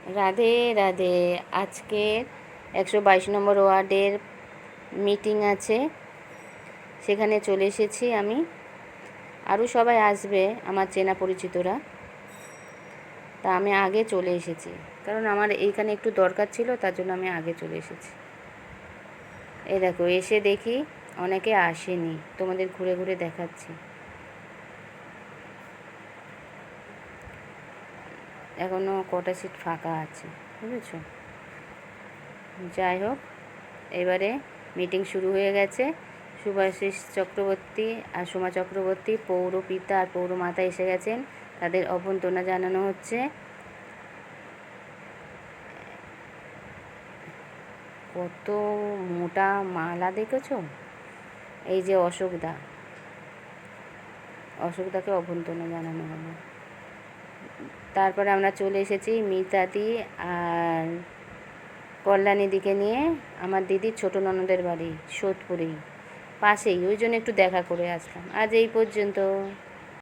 রাধে রাধে। আজকের 122 নম্বর ওয়ার্ডের মিটিং আছে, সেখানে চলে এসেছি আমি। আরও সবাই আসবে আমার চেনা পরিচিতরা, তা আমি আগে চলে এসেছি, কারণ আমার এইখানে একটু দরকার ছিল, তার জন্য আমি আগে চলে এসেছি। এই দেখো, এসে দেখি অনেকে আসেনি, তোমাদের ঘুরে ঘুরে দেখাচ্ছি। এখনও কটা সিট ফাঁকা আছে, বুঝেছ? যাই হোক, এবারে মিটিং শুরু হয়ে গেছে। শুভাশিস চক্রবর্তী আর সোমা চক্রবর্তী পৌরপিতা আর পৌরমাতা এসে গেছেন, তাদের অভ্যর্থনা জানানো হচ্ছে। কত মোটা মালা দেখেছ? এই যে অশোকদাকে অভ্যর্থনা জানানো হলো। তারপরে আমরা চলে এসেছি মিতাদি আর কল্যাণীদিকে নিয়ে আমার দিদির ছোটো ননদের বাড়ি সোদপুরেই পাশেই, ওই জন্য একটু দেখা করে আসলাম। আজ এই পর্যন্ত।